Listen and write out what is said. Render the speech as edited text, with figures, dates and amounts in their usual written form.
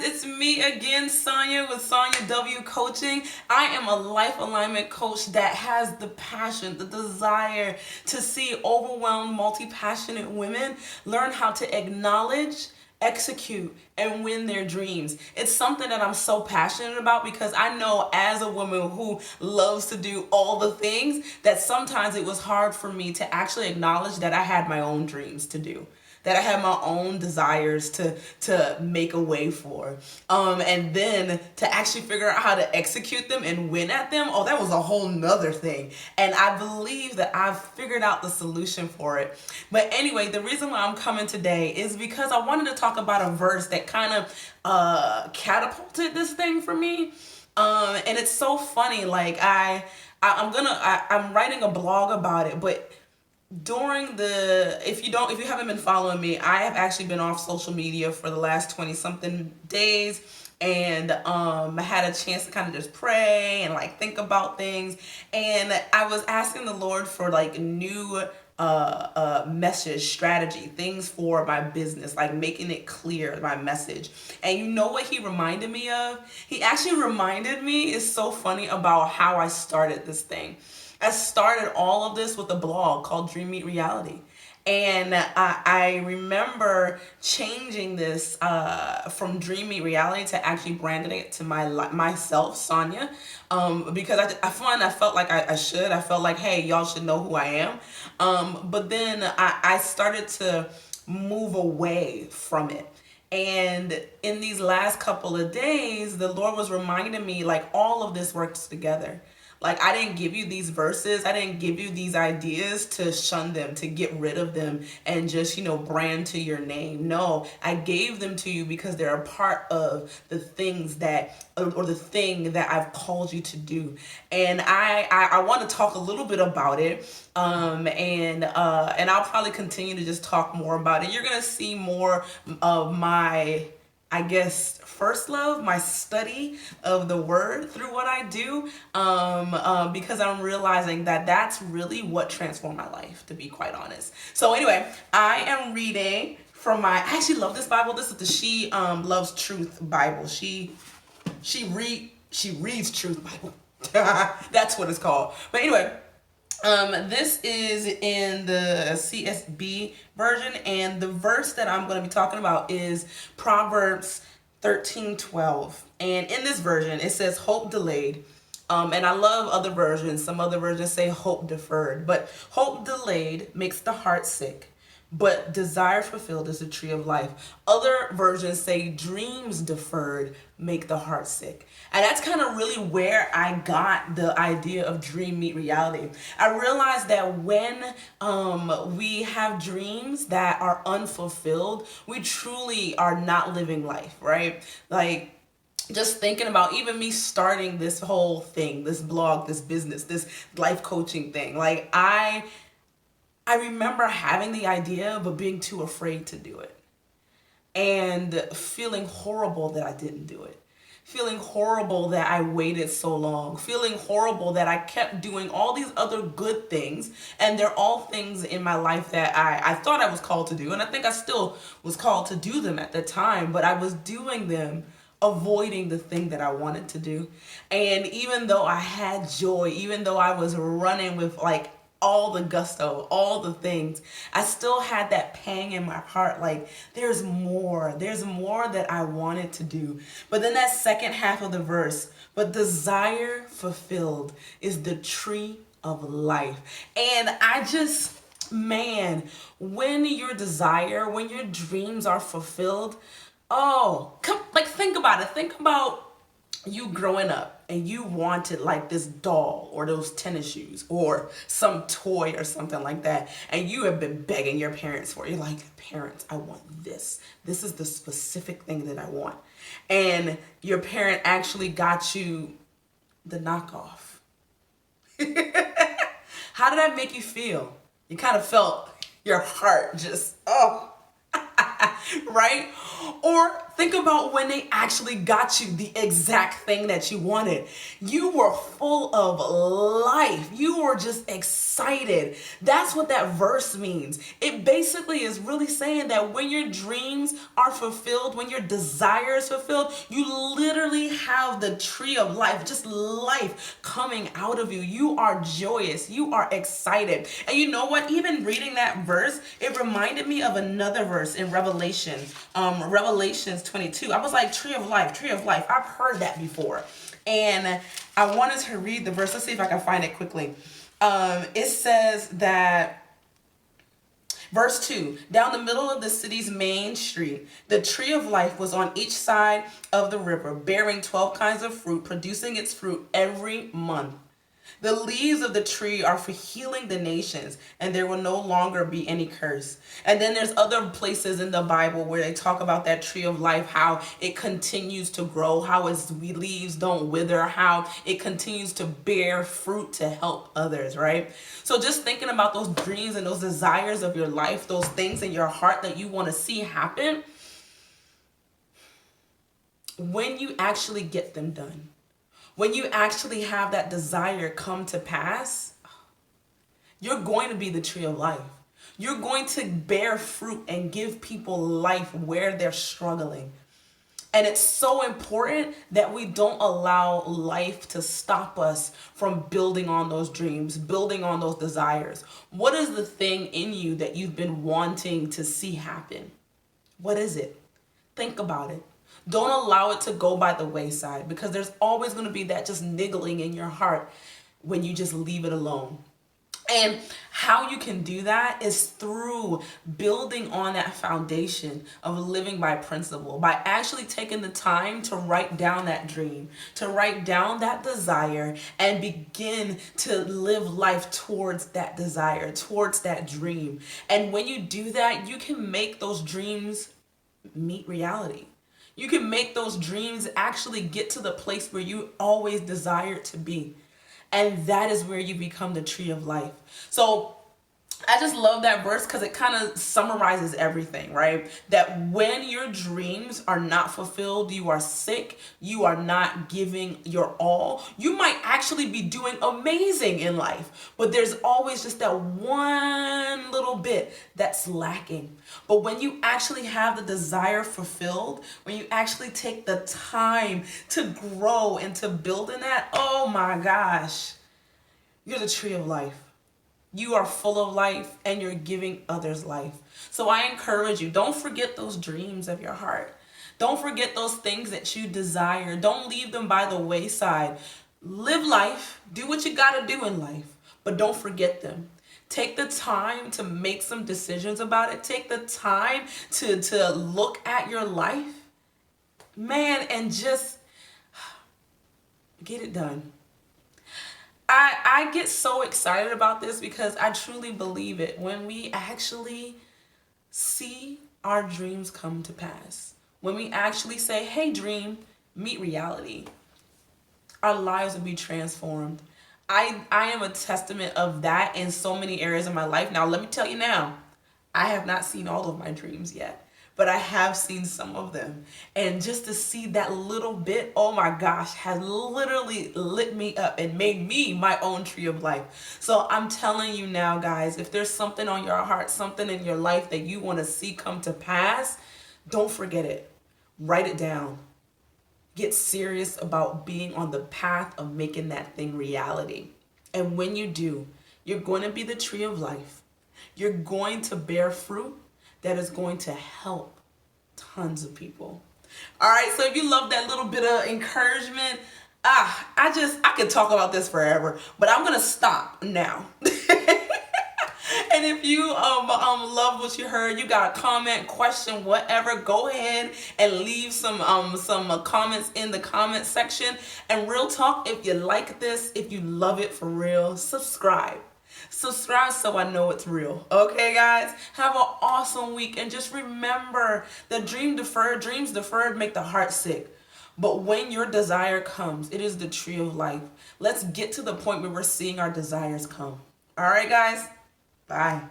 it's me again, Sonja with SonjaW Coaching. I am a life alignment coach that has the passion, the desire to see overwhelmed, multi-passionate women learn how to acknowledge, execute, and win their dreams. It's something that I'm so passionate about because I know as a woman who loves to do all the things that sometimes it was hard for me to actually acknowledge that I had my own dreams to do, that I had my own desires to make a way for. And then to actually figure out how to execute them and win at them, oh, that was a whole nother thing. And I believe that I've figured out the solution for it. But anyway, the reason why I'm coming today is because I wanted to talk about a verse that kind of catapulted this thing for me. And it's so funny, like I'm writing a blog about it, but during if you haven't been following me, I have actually been off social media for the last 20 something days, and I had a chance to kind of just pray and like think about things, and I was asking the Lord for like new message strategy, things for my business, like making it clear, my message. And you know what he reminded me of? He actually reminded me, it's so funny, about how I started this thing. I started all of this with a blog called Dream Meet Reality. And I remember changing this from Dream Meet Reality to actually branding it to myself, Sonja, because I felt like I should. I felt like, hey, y'all should know who I am. But then I started to move away from it. And in these last couple of days, the Lord was reminding me, like, all of this works together. Like, I didn't give you these verses. I didn't give you these ideas to shun them, to get rid of them and just, brand to your name. No, I gave them to you because they're a part of the things or the thing that I've called you to do. And I want to talk a little bit about it. And I'll probably continue to just talk more about it. You're going to see more of my, I guess, first love, my study of the word through what I do, because I'm realizing that that's really what transformed my life, to be quite honest. So anyway, I am reading from I actually love this Bible. This is the She Loves Truth Bible. She reads Truth Bible. That's what it's called. But anyway, this is in the CSB version, and the verse that I'm going to be talking about is Proverbs 13:12. And in this version, it says hope delayed. And I love other versions. Some other versions say hope deferred, but hope delayed makes the heart sick, but desire fulfilled is the tree of life. Other versions say dreams deferred make the heart sick. And that's kind of really where I got the idea of dream meet reality. I realized that when we have dreams that are unfulfilled, we truly are not living life, right? Like, just thinking about even me starting this whole thing, this blog, this business, this life coaching thing. Like, I remember having the idea, but being too afraid to do it. And feeling horrible that I didn't do it. Feeling horrible that I waited so long. Feeling horrible that I kept doing all these other good things. And they're all things in my life that I thought I was called to do. And I think I still was called to do them at the time. But I was doing them avoiding the thing that I wanted to do. And even though I had joy, even though I was running with like all the gusto, all the things, I still had that pang in my heart, like there's more that I wanted to do. But then that second half of the verse, but desire fulfilled is the tree of life. And I just, man, when your desire, when your dreams are fulfilled, think about it. Think about you growing up and you wanted like this doll or those tennis shoes or some toy or something like that, and you have been begging your parents for it. You're like, parents, I want this. This is the specific thing that I want. And your parent actually got you the knockoff. How did that make you feel? You kind of felt your heart just, right? Or think about when they actually got you the exact thing that you wanted. You were full of life. You were just excited. That's what that verse means. It basically is really saying that when your dreams are fulfilled, when your desire is fulfilled, you literally have the tree of life, just life coming out of you. You are joyous. You are excited. And you know what? Even reading that verse, it reminded me of another verse in Revelations 22. I was like, tree of life, tree of life. I've heard that before. And I wanted to read the verse. Let's see if I can find it quickly. It says that, verse 2, down the middle of the city's main street, the tree of life was on each side of the river, bearing 12 kinds of fruit, producing its fruit every month. The leaves of the tree are for healing the nations, and there will no longer be any curse. And then there's other places in the Bible where they talk about that tree of life, how it continues to grow, how its leaves don't wither, how it continues to bear fruit to help others, right? So just thinking about those dreams and those desires of your life, those things in your heart that you want to see happen, when you actually get them done, when you actually have that desire come to pass, you're going to be the tree of life. You're going to bear fruit and give people life where they're struggling. And it's so important that we don't allow life to stop us from building on those dreams, building on those desires. What is the thing in you that you've been wanting to see happen? What is it? Think about it. Don't allow it to go by the wayside, because there's always going to be that just niggling in your heart when you just leave it alone. And how you can do that is through building on that foundation of living by principle, by actually taking the time to write down that dream, to write down that desire, and begin to live life towards that desire, towards that dream. And when you do that, you can make those dreams meet reality. You can make those dreams actually get to the place where you always desired to be. And that is where you become the tree of life. So I just love that verse because it kind of summarizes everything, right? That when your dreams are not fulfilled, you are sick, you are not giving your all. You might actually be doing amazing in life, but there's always just that one little bit that's lacking. But when you actually have the desire fulfilled, when you actually take the time to grow and to build in that, oh my gosh, you're the tree of life. You are full of life and you're giving others life. So I encourage you, don't forget those dreams of your heart. Don't forget those things that you desire. Don't leave them by the wayside. Live life, do what you got to do in life, but don't forget them. Take the time to make some decisions about it. Take the time to look at your life, man, and just get it done. I get so excited about this because I truly believe it. When we actually see our dreams come to pass, when we actually say, hey, dream, meet reality, our lives will be transformed. I am a testament of that in so many areas of my life. Now, let me tell you now, I have not seen all of my dreams yet, but I have seen some of them. And just to see that little bit, oh my gosh, has literally lit me up and made me my own tree of life. So I'm telling you now, guys, if there's something on your heart, something in your life that you want to see come to pass, don't forget it. Write it down. Get serious about being on the path of making that thing reality. And when you do, you're going to be the tree of life. You're going to bear fruit that is going to help tons of people. All right, so if you love that little bit of encouragement, I could talk about this forever, but I'm gonna stop now. And if you love what you heard, you got a comment, question, whatever, go ahead and leave some comments in the comment section. And real talk, if you like this, if you love it for real, subscribe. Subscribe so I know it's real. Okay, guys? Have an awesome week. And just remember that dreams deferred make the heart sick. But when your desire comes, it is the tree of life. Let's get to the point where we're seeing our desires come. All right, guys? Bye.